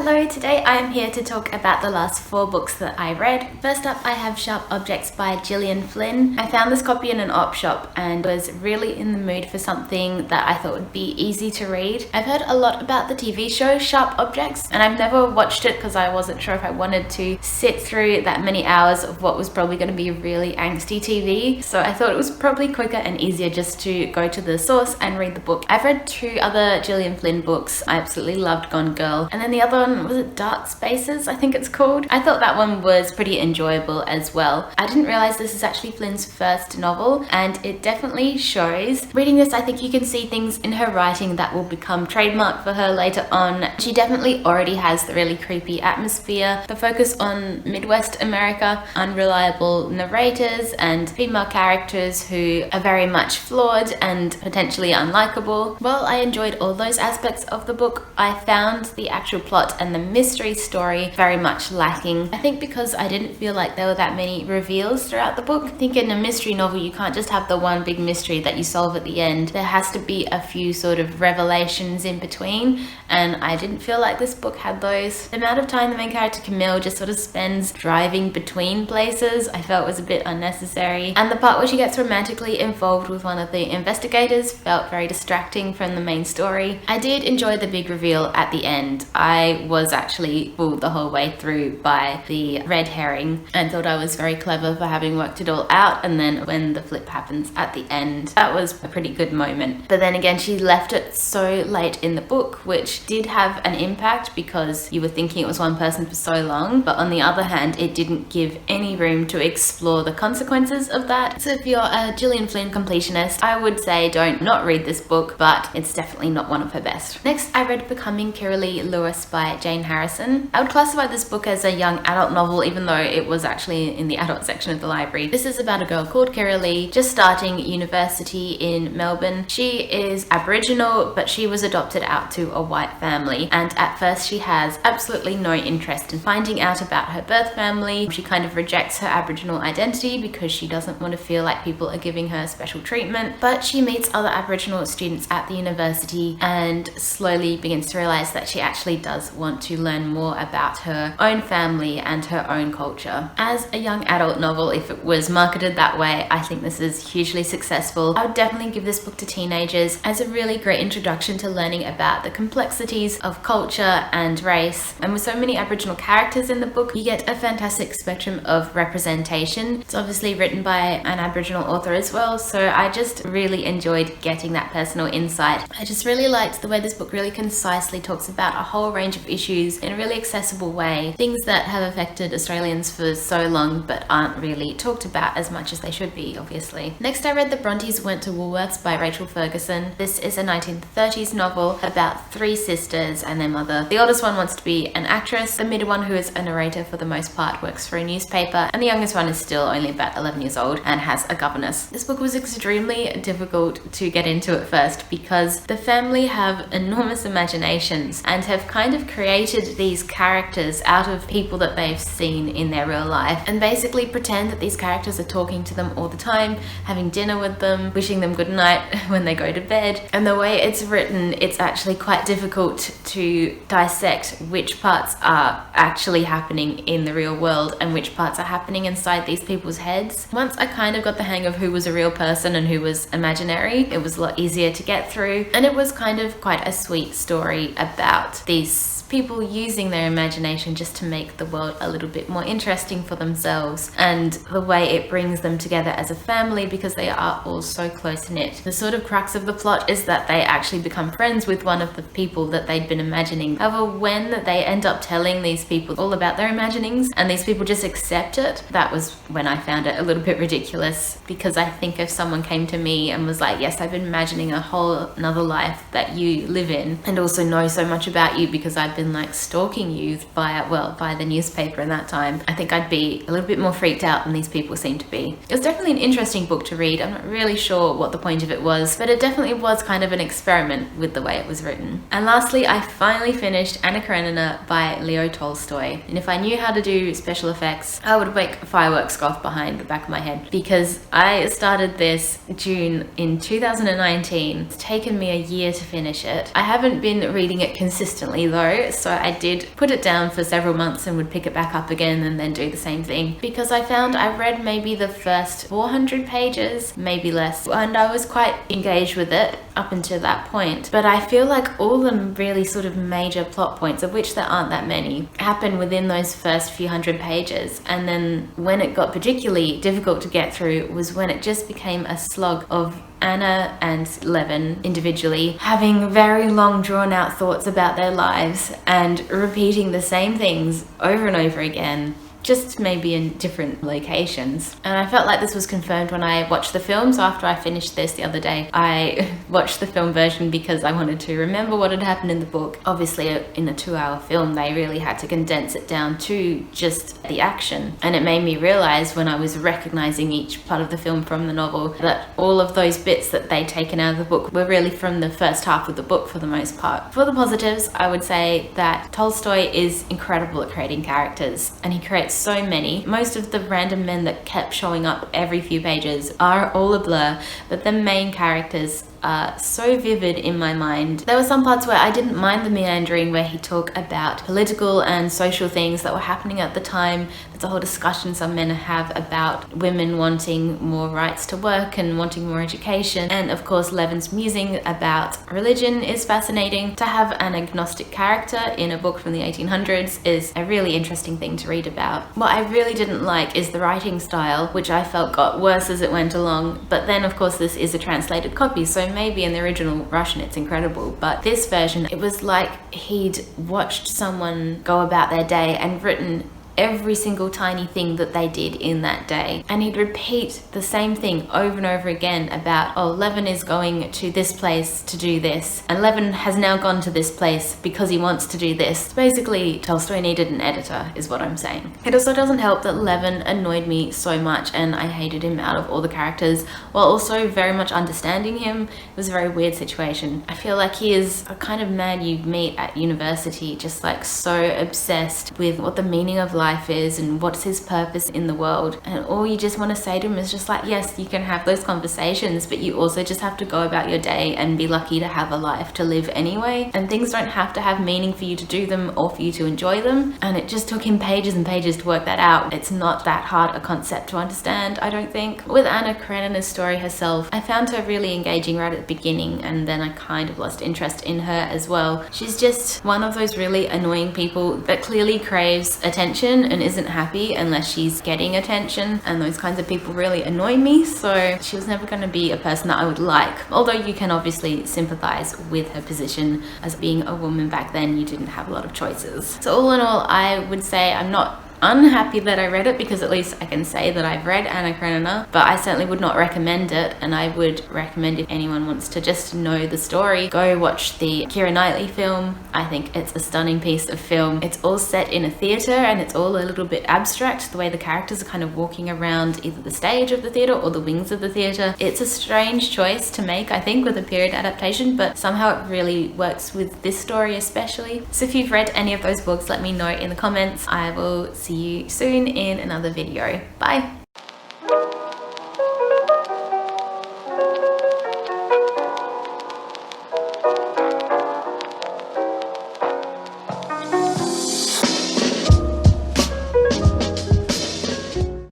Hello, today I am here to talk about the last 4 books that I read. First up, I have Sharp Objects by Gillian Flynn. I found this copy in an op shop and was really in the mood for something that I thought would be easy to read. I've heard a lot about the TV show Sharp Objects and I've never watched it because I wasn't sure if I wanted to sit through that many hours of what was probably going to be really angsty TV. So I thought it was probably quicker and easier just to go to the source and read the book. I've read 2 other Gillian Flynn books. I absolutely loved Gone Girl, and then the other one, was it Dark Spaces, I think it's called? I thought that one was pretty enjoyable as well. I didn't realize this is actually Flynn's first novel, and it definitely shows. Reading this, I think you can see things in her writing that will become trademark for her later on. She definitely already has the really creepy atmosphere, the focus on Midwest America, unreliable narrators, and female characters who are very much flawed and potentially unlikable. While I enjoyed all those aspects of the book, I found the actual plot and the mystery story very much lacking. I think because I didn't feel like there were that many reveals throughout the book. I think in a mystery novel you can't just have the one big mystery that you solve at the end. There has to be a few sort of revelations in between, and I didn't feel like this book had those. The amount of time the main character Camille just sort of spends driving between places I felt was a bit unnecessary, and the part where she gets romantically involved with one of the investigators felt very distracting from the main story. I did enjoy the big reveal at the end. I was actually fooled the whole way through by the red herring and thought I was very clever for having worked it all out, and then when the flip happens at the end, that was a pretty good moment. But then again, she left it so late in the book, which did have an impact because you were thinking it was one person for so long, but on the other hand it didn't give any room to explore the consequences of that. So if you're a Gillian Flynn completionist, I would say don't not read this book, but it's definitely not one of her best. Next, I read Becoming Kirrali Lewis by Jane Harrison. I would classify this book as a young adult novel, even though it was actually in the adult section of the library. This is about a girl called Kirrali, just starting university in Melbourne. She is Aboriginal, but she was adopted out to a white family, and at first she has absolutely no interest in finding out about her birth family. She kind of rejects her Aboriginal identity because she doesn't want to feel like people are giving her special treatment, but she meets other Aboriginal students at the university and slowly begins to realize that she actually does want to learn more about her own family and her own culture. As a young adult novel, if it was marketed that way, I think this is hugely successful. I would definitely give this book to teenagers as a really great introduction to learning about the complexities of culture and race. And with so many Aboriginal characters in the book, you get a fantastic spectrum of representation. It's obviously written by an Aboriginal author as well, so I just really enjoyed getting that personal insight. I just really liked the way this book really concisely talks about a whole range of issues in a really accessible way, things that have affected Australians for so long but aren't really talked about as much as they should be, obviously. Next, I read The Brontes Went to Woolworths by Rachel Ferguson. This is a 1930s novel about 3 sisters and their mother. The oldest one wants to be an actress, the middle one, who is a narrator for the most part, works for a newspaper, and the youngest one is still only about 11 years old and has a governess. This book was extremely difficult to get into at first because the family have enormous imaginations and have kind of created these characters out of people that they've seen in their real life, and basically pretend that these characters are talking to them all the time, having dinner with them, wishing them good night when they go to bed. And the way it's written, it's actually quite difficult to dissect which parts are actually happening in the real world and which parts are happening inside these people's heads. Once I kind of got the hang of who was a real person and who was imaginary, it was a lot easier to get through, and it was kind of quite a sweet story about these people using their imagination just to make the world a little bit more interesting for themselves, and the way it brings them together as a family because they are all so close-knit. The sort of crux of the plot is that they actually become friends with one of the people that they'd been imagining. However, when they end up telling these people all about their imaginings and these people just accept it, that was when I found it a little bit ridiculous, because I think if someone came to me and was like, yes, I've been imagining a whole another life that you live in and also know so much about you because I've been like stalking you via the newspaper in that time, I think I'd be a little bit more freaked out than these people seem to be. It was definitely an interesting book to read. I'm not really sure what the point of it was, but it definitely was kind of an experiment with the way it was written. And lastly, I finally finished Anna Karenina by Leo Tolstoy. And if I knew how to do special effects, I would make fireworks go off behind the back of my head, because I started this June in 2019. It's taken me a year to finish it. I haven't been reading it consistently though, so I did put it down for several months and would pick it back up again and then do the same thing, because I found I read maybe the first 400 pages, maybe less, and I was quite engaged with it up until that point. But I feel like all the really sort of major plot points, of which there aren't that many, happen within those first few hundred pages, and then when it got particularly difficult to get through was when it just became a slog of Anna and Levin individually having very long drawn out thoughts about their lives and repeating the same things over and over again, just maybe in different locations. And I felt like this was confirmed when I watched the film. So after I finished this the other day, I watched the film version because I wanted to remember what had happened in the book. Obviously in a 2-hour film, they really had to condense it down to just the action. And it made me realize when I was recognizing each part of the film from the novel that all of those bits that they'd taken out of the book were really from the first half of the book for the most part. For the positives, I would say that Tolstoy is incredible at creating characters, and he creates so many. Most of the random men that kept showing up every few pages are all a blur, but the main characters are so vivid in my mind. There were some parts where I didn't mind the meandering, where he talked about political and social things that were happening at the time. There's a whole discussion some men have about women wanting more rights to work and wanting more education. And of course, Levin's musing about religion is fascinating. To have an agnostic character in a book from the 1800s is a really interesting thing to read about. What I really didn't like is the writing style, which I felt got worse as it went along. But then of course this is a translated copy, so maybe in the original Russian it's incredible, but this version, it was like he'd watched someone go about their day and written every single tiny thing that they did in that day, and he'd repeat the same thing over and over again about, oh, Levin is going to this place to do this, and Levin has now gone to this place because he wants to do this. Basically, Tolstoy needed an editor is what I'm saying. It also doesn't help that Levin annoyed me so much and I hated him out of all the characters, while also very much understanding him. It was a very weird situation. I feel like he is a kind of man you meet at university, just like so obsessed with what the meaning of life is and what's his purpose in the world, and all you just want to say to him is just like, yes, you can have those conversations, but you also just have to go about your day and be lucky to have a life to live anyway, and things don't have to have meaning for you to do them or for you to enjoy them. And it just took him pages and pages to work that out. It's not that hard a concept to understand, I don't think. With Anna Karenina's story herself, I found her really engaging right at the beginning, and then I kind of lost interest in her as well. She's just one of those really annoying people that clearly craves attention and isn't happy unless she's getting attention, and those kinds of people really annoy me, so she was never going to be a person that I would like. Although you can obviously sympathize with her position. As being a woman back then, you didn't have a lot of choices. So all in all, I would say I'm not unhappy that I read it, because at least I can say that I've read Anna Karenina, but I certainly would not recommend it. And I would recommend, if anyone wants to just know the story, go watch the Keira Knightley film. I think it's a stunning piece of film. It's all set in a theatre, and it's all a little bit abstract, the way the characters are kind of walking around either the stage of the theatre or the wings of the theatre. It's a strange choice to make, I think, with a period adaptation, but somehow it really works with this story especially. So if you've read any of those books, let me know in the comments. I will see you soon in another video. Bye!